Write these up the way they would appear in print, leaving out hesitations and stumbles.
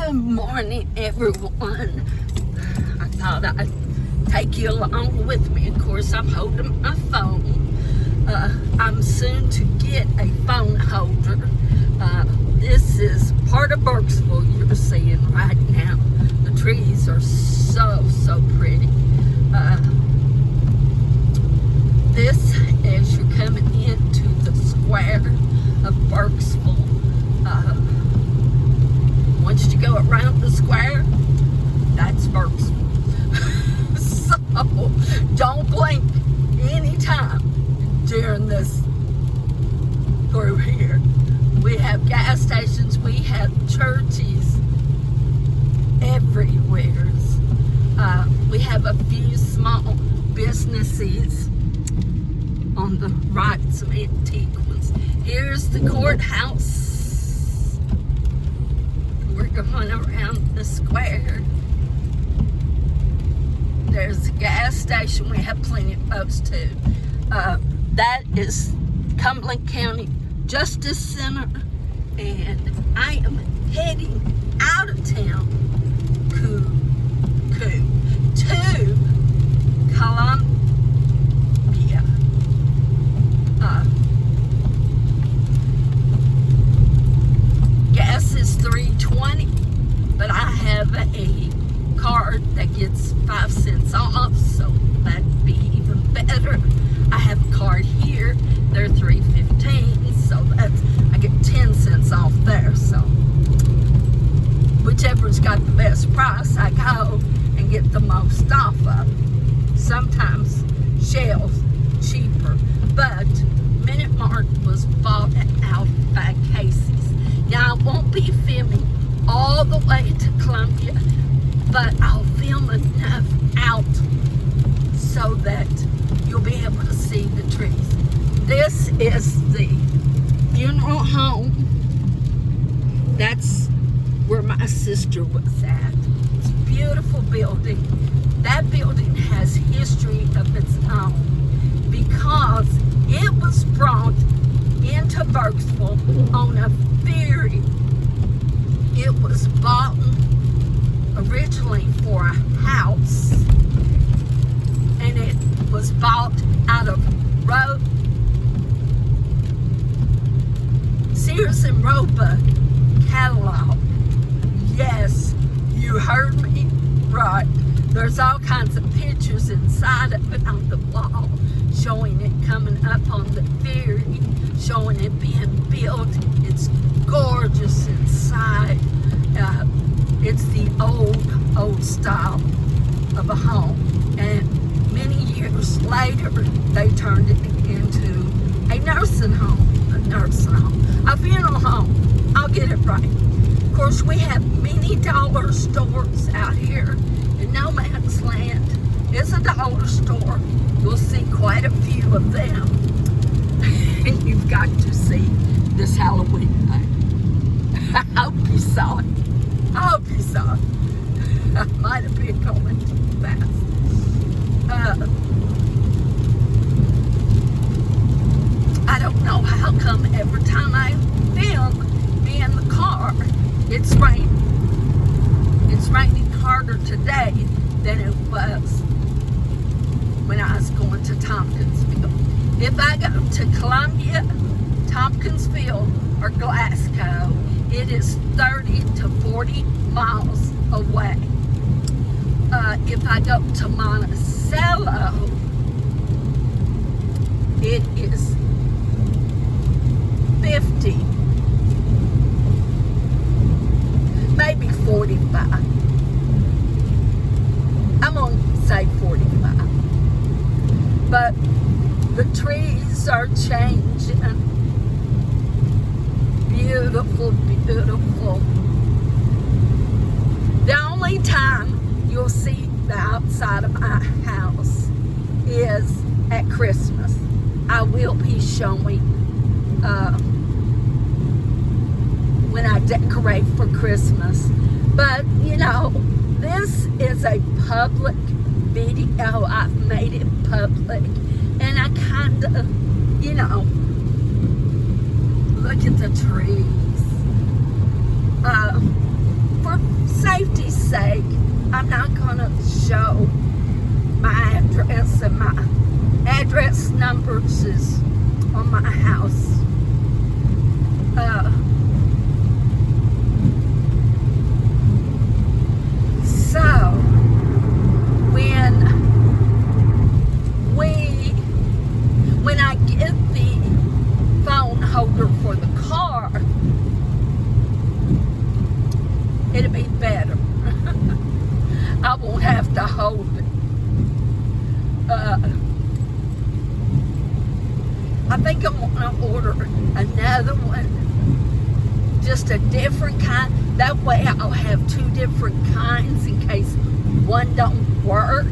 Good morning, everyone. I thought I'd take you along with me. Of course, I'm holding my phone. I'm soon to get a phone holder. This is part of Burkesville you're seeing right now. The trees are so pretty. This, as you're coming into the square of Burkesville, once you go around the square, that's Burkesville. So don't blink anytime during this through here. We have gas stations, we have churches everywhere. We have a few small businesses on the right, some antique ones. Here's the courthouse. We're going around the square. There's a gas station. We have plenty of those too. That is Cumberland County Justice Center, and I am heading out of town to Columbia. Gas is $3.20, but I have a card that gets 5 cents off, so that'd be even better. I have a card here, they're $3.15, so that's, I get 10 cents off there. So whichever's got the best price, I go and get the most off of. Sometimes Shell's cheaper, but Minute Mart was bought out by Casey's. Now I won't be filming all the way to Columbia, but I'll film enough out so that you'll be able to see the trees. This is the funeral home. That's where my sister was at. It's a beautiful building. That building has history of its own because it was brought into Burkesville on a ferry. It was bought originally for a house, and it was bought out of Sears and Roebuck catalog. Yes, you heard me right. There's all kinds of pictures inside of it on the wall, showing it coming up on the ferry, showing it being built. It's gorgeous inside. It's the old style of a home. And many years later, they turned it into a nursing home, a funeral home. I'll get it right. Of course, we have many dollar stores out here. In No Man's Land is a dollar store. You'll see quite a few of them. And you've got to see this Halloween thing. I hope you saw it. I hope you saw it. I might have been going too fast. I don't know how come every time I film me in the car, it's raining. It's raining harder today than it was when I was going to Tompkinsville. If I go to Columbia, Tompkinsville, or Glasgow, it is 30 to 40 miles away. If I go to Monticello, it is 50, maybe 45. I'm going to say 45. But the trees are changing. Beautiful, beautiful. The only time you'll see the outside of my house is at Christmas. I will be showing when I decorate for Christmas. But, you know, this is a public video. I've made it public. And I kind of, you know, look at the trees. For safety's sake, I'm not going to show my address, and my address numbers is on my house. So when I get the phone holder for the car, it'll be better. I won't have to hold it. I think I'm gonna order another one, just a different kind. That way I'll have two different kinds in case one don't work.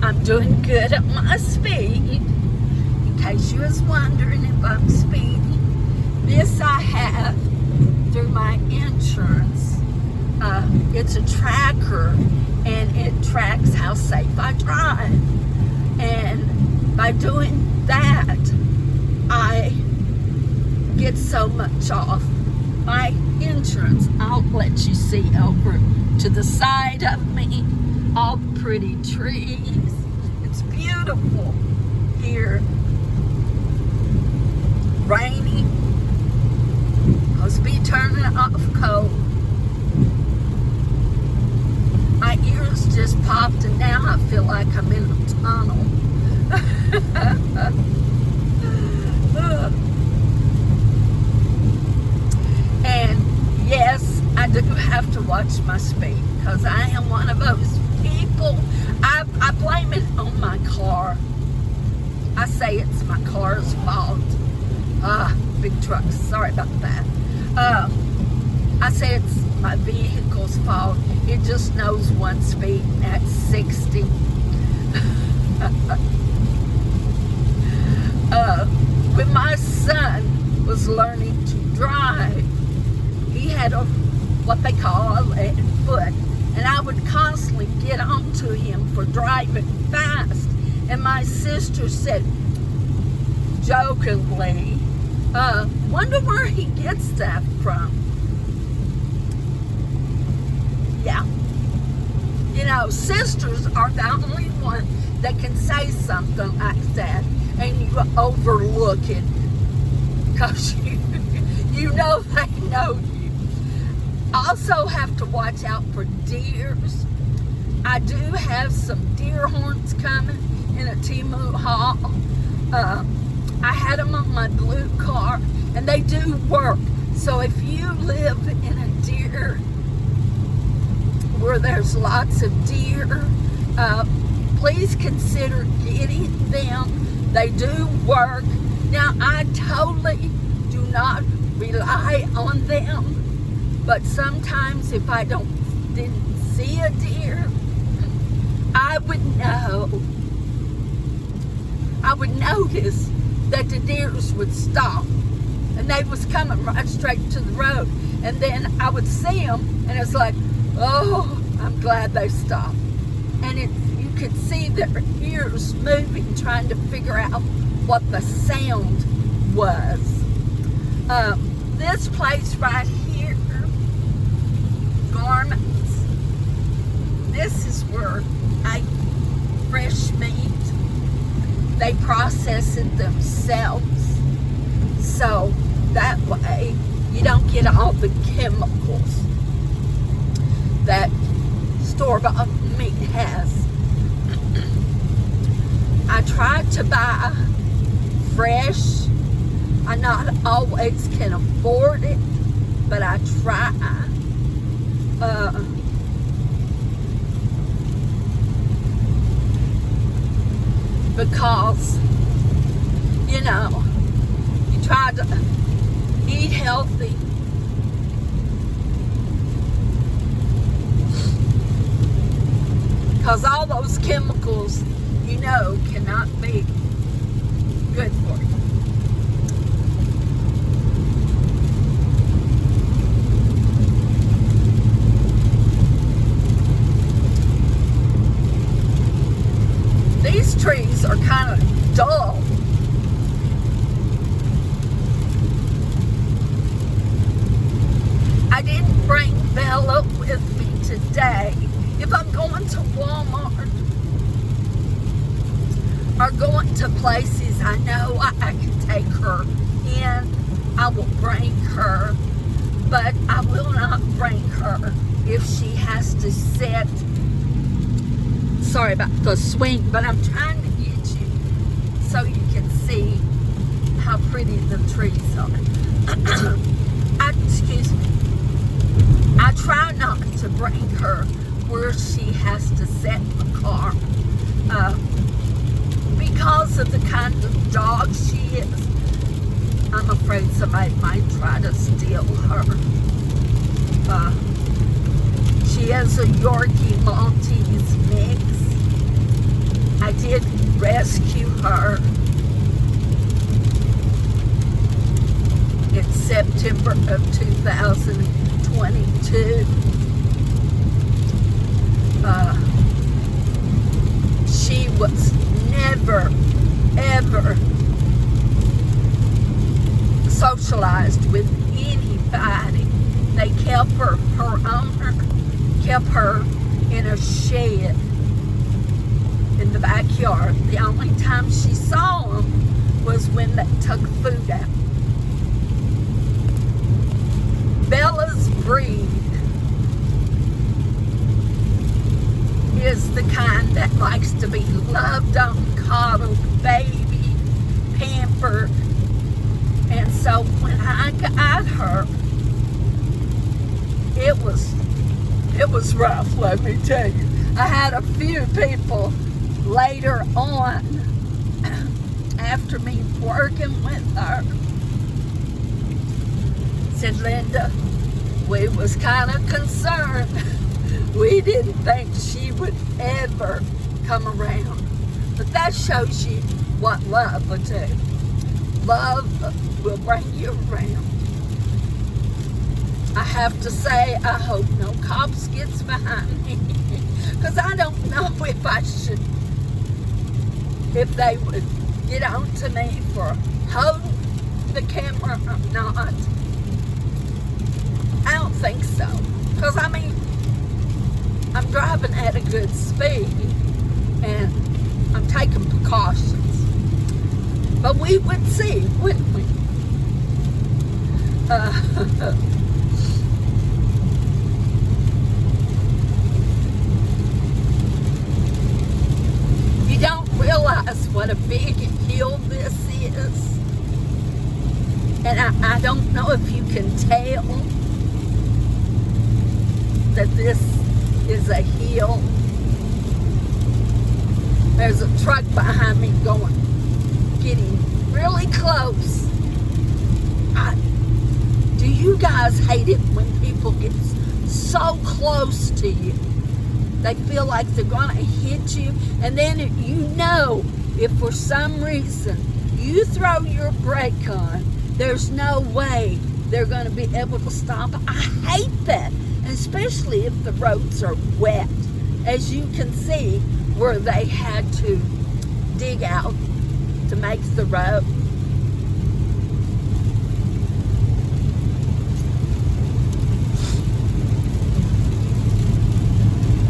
I'm doing good at my speed, in case you was wondering if I'm speeding. This I have through my insurance. It's a tracker, and it tracks how safe I drive. And by doing that, I get so much off my insurance. I'll let you see over to the side of me, all the pretty trees. It's beautiful here. Rainy. Must be turning off cold. My ears just popped, and now I feel like I'm in a tunnel. And yes, I do have to watch my speed, because I am one of those people. I blame it on my car. I say it's my car's fault. Big trucks, sorry about that. I say it's my vehicle's fault. It just knows one speed, and that's 60. When my son was learning to drive, he had what they call a lead foot, and I would constantly get on to him for driving fast. And my sister said, jokingly, wonder where he gets that from. Yeah. You know, sisters are the only one that can say something like that, and you overlook it, because you know they know you. I also have to watch out for deers. I do have some deer horns coming in a Temu haul. I had them on my blue car, and they do work. So if you live in a deer where there's lots of deer, please consider getting them. They do work. Now, I totally do not rely on them, but sometimes if I didn't see a deer, I would know. I would notice that the deers would stop, and they was coming right straight to the road, and then I would see them, and it's like, oh, I'm glad they stopped. And you could see their ears moving, trying to figure out what the sound was. This place right here, Garments, this is where I eat fresh meat. They process it themselves, so that way you don't get all the chemicals that store-bought meat has. I try to buy fresh. I not always can afford it, but I try. Because, you know, you try to eat healthy. Because all those chemicals, you know, cannot be good for you. These trees are kind of dull. I didn't bring Bella with me today. If I'm going to Walmart or going to places I know I can take her in, I will bring her. But I will not bring her if she has to sit. Sorry about the swing, but I'm trying to get you so you can see how pretty the trees are. Excuse me. I try not to bring her where she has to sit in the car because of the kind of dog she is. I'm afraid somebody might try to steal her. She is a Yorkie Maltese mix. I did rescue her in September of 2022. She was never, ever socialized with anybody. They kept her owner kept her in a shed in the backyard. The only time she saw them was when they took food out. Bella's breed is the kind that likes to be loved on, coddled, baby, pampered. And so when I got her, it was rough, let me tell you. I had a few people later on, after me working with her, said, Linda, we was kind of concerned. We didn't think she would ever come around. But that shows you what love will do. Love will bring you around. I have to say, I hope no cops gets behind me, because I don't know if they would get on to me for holding the camera or not. I don't think so, because I mean, I'm driving at a good speed and I'm taking precautions. But we would see, wouldn't we? You don't realize what a big hill this is. And I don't know if you can tell that this is a hill. There's a truck behind me getting really close. Do you guys hate it when people get so close to you? They feel like they're gonna hit you, and then you know, if for some reason you throw your brake on, there's no way they're gonna be able to stop. I hate that, especially if the roads are wet, as you can see where they had to dig out to make the road.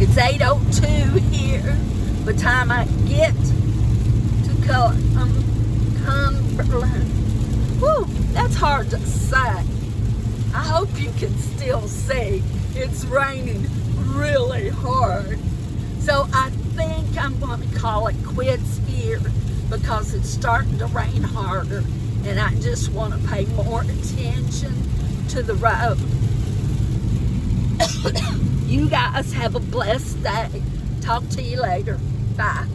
It's 8:02 here. By the time I get to Cumberland, whew, that's hard to say. I hope you can still see. It's raining really hard. So I think I'm going to call it quits here because it's starting to rain harder and I just want to pay more attention to the road. You guys have a blessed day. Talk to you later. Bye.